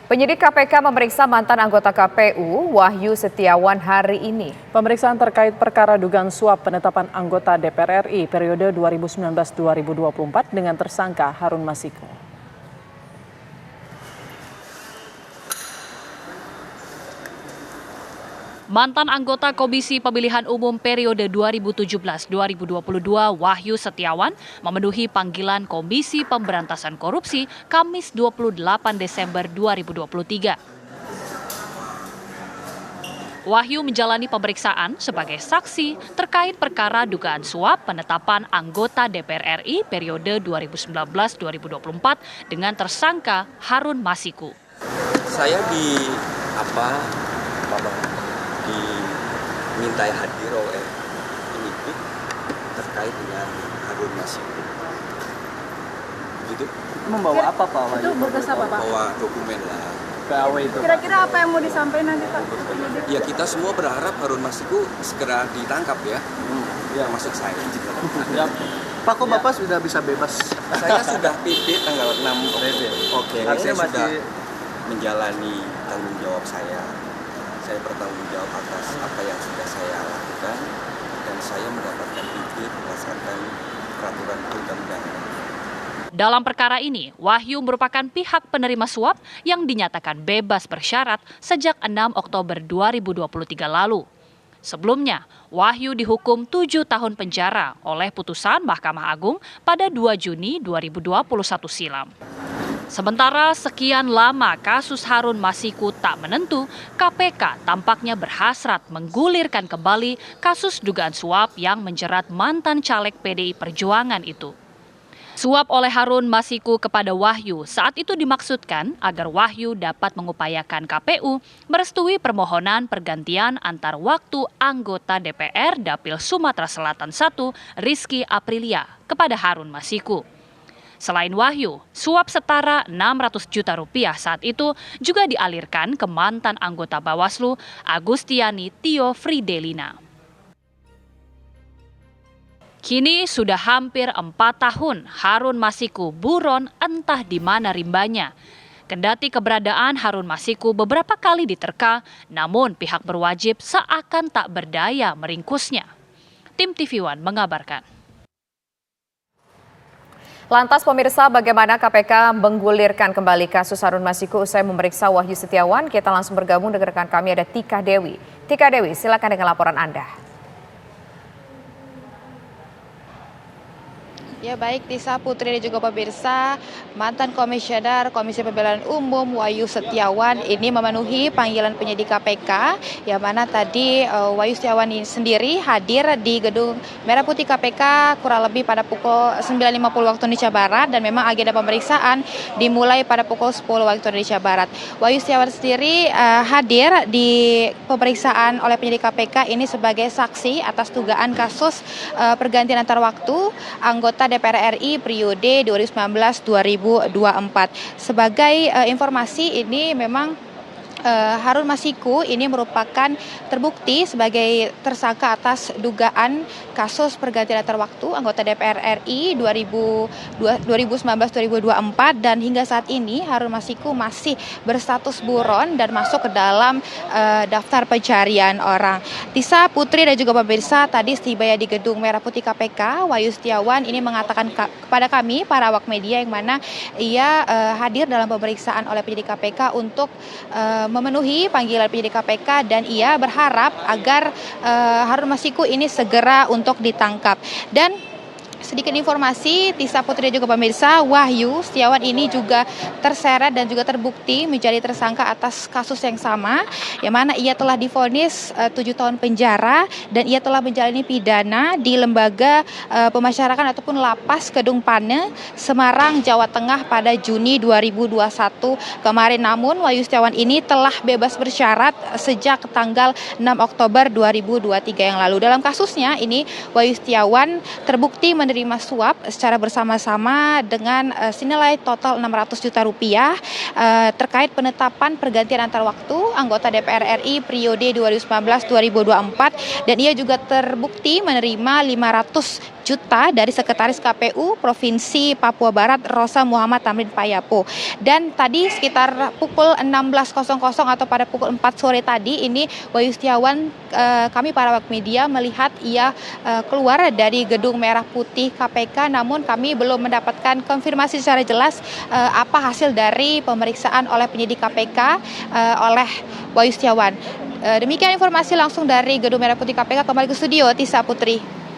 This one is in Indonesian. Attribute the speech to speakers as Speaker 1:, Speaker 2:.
Speaker 1: Penyidik KPK memeriksa mantan anggota KPU Wahyu Setiawan hari ini.
Speaker 2: Pemeriksaan terkait perkara dugaan suap penetapan anggota DPR RI periode 2019-2024 dengan tersangka Harun Masiku.
Speaker 3: Mantan anggota Komisi Pemilihan Umum periode 2017-2022 Wahyu Setiawan memenuhi panggilan Komisi Pemberantasan Korupsi Kamis 28 Desember 2023. Wahyu menjalani pemeriksaan sebagai saksi terkait perkara dugaan suap penetapan anggota DPR RI periode 2019-2024 dengan tersangka Harun Masiku.
Speaker 4: Saya dimintai hadir oleh penyidik terkait dengan Harun Masiku. Begitu?
Speaker 5: Membawa apa Pak?
Speaker 6: Itu berkas apa Pak?
Speaker 4: Bawa dokumen lah.
Speaker 5: PAW itu.
Speaker 6: Kira-kira apa yang mau disampaikan nanti Pak?
Speaker 4: Ya kita semua berharap Harun Masiku segera ditangkap ya. Termasuk saya juga.
Speaker 5: Ya. Pak, kok Bapak sudah bisa bebas?
Speaker 4: Saya sudah PP tanggal 6 Oktober. Oke,
Speaker 5: Artinya
Speaker 4: saya sudah
Speaker 5: masih
Speaker 4: menjalani tanggung jawab saya. Saya bertanggung jawab atas apa yang sudah saya lakukan dan saya mendapatkan PP berdasarkan peraturan perundang-undangan.
Speaker 3: Dalam perkara ini, Wahyu merupakan pihak penerima suap yang dinyatakan bebas bersyarat sejak 6 Oktober 2023 lalu. Sebelumnya, Wahyu dihukum 7 tahun penjara oleh putusan Mahkamah Agung pada 2 Juni 2021 silam. Sementara sekian lama kasus Harun Masiku tak menentu, KPK tampaknya berhasrat menggulirkan kembali kasus dugaan suap yang menjerat mantan caleg PDI Perjuangan itu. Suap oleh Harun Masiku kepada Wahyu saat itu dimaksudkan agar Wahyu dapat mengupayakan KPU merestui permohonan pergantian antar waktu anggota DPR Dapil Sumatera Selatan I Rizky Aprilia kepada Harun Masiku. Selain Wahyu, suap setara 600 juta rupiah saat itu juga dialirkan ke mantan anggota Bawaslu Agustiani Tio Fridelina. Kini sudah hampir 4 tahun Harun Masiku buron entah di mana rimbanya. Kendati keberadaan Harun Masiku beberapa kali diterka, namun pihak berwajib seakan tak berdaya meringkusnya. Tim TV One mengabarkan.
Speaker 1: Lantas pemirsa, bagaimana KPK menggulirkan kembali kasus Harun Masiku usai memeriksa Wahyu Setiawan? Kita langsung bergabung dengan rekan kami ada Tika Dewi. Tika Dewi, silakan dengan laporan Anda.
Speaker 6: Ya baik Tisa, Putri dan juga pemirsa, mantan komisioner Komisi Pemilihan Umum Wahyu Setiawan ini memenuhi panggilan penyidik KPK, yang mana tadi Wahyu Setiawan ini sendiri hadir di gedung Merah Putih KPK kurang lebih pada pukul 9.50 waktu Indonesia Barat, dan memang agenda pemeriksaan dimulai pada pukul 10 waktu Indonesia Barat. Wahyu Setiawan sendiri hadir di pemeriksaan oleh penyidik KPK ini sebagai saksi atas dugaan kasus pergantian antar waktu anggota DPR RI periode 2019-2024. Sebagai informasi ini memang Harun Masiku ini merupakan terbukti sebagai tersangka atas dugaan kasus pergantian antar waktu anggota DPR RI 2019-2024, dan hingga saat ini Harun Masiku masih berstatus buron dan masuk ke dalam daftar pencarian orang. Tisa, Putri dan juga pemirsa, tadi setibanya di gedung Merah Putih KPK, Wahyu Setiawan ini mengatakan kepada kami para awak media yang mana ia hadir dalam pemeriksaan oleh penyidik KPK untuk memenuhi panggilan penyidik KPK, dan ia berharap agar Harun Masiku ini segera untuk ditangkap. Dan sedikit informasi, Tisa, Putri dan juga pemirsa, Wahyu Setiawan ini juga terseret dan juga terbukti menjadi tersangka atas kasus yang sama, yang mana ia telah divonis 7 tahun penjara dan ia telah menjalani pidana di lembaga pemasyarakatan ataupun lapas Kedung Pane, Semarang, Jawa Tengah pada Juni 2021 kemarin. Namun Wahyu Setiawan ini telah bebas bersyarat sejak tanggal 6 Oktober 2023 yang lalu. Dalam kasusnya ini Wahyu Setiawan terbukti menerima suap secara bersama-sama dengan senilai total 600 juta rupiah terkait penetapan pergantian antar waktu anggota DPR RI periode 2019-2024, dan ia juga terbukti menerima 500 juta dari Sekretaris KPU Provinsi Papua Barat Rosa Muhammad Tamrin Payapo. Dan tadi sekitar pukul 16.00 atau pada pukul 4 sore tadi ini Wahyu Setiawan, kami para awak media melihat ia keluar dari gedung Merah Putih KPK, namun kami belum mendapatkan konfirmasi secara jelas apa hasil dari pemeriksaan oleh penyidik KPK oleh Wahyu Setiawan. Demikian informasi langsung dari gedung Merah Putih KPK. Kembali ke studio, Tisa Putri.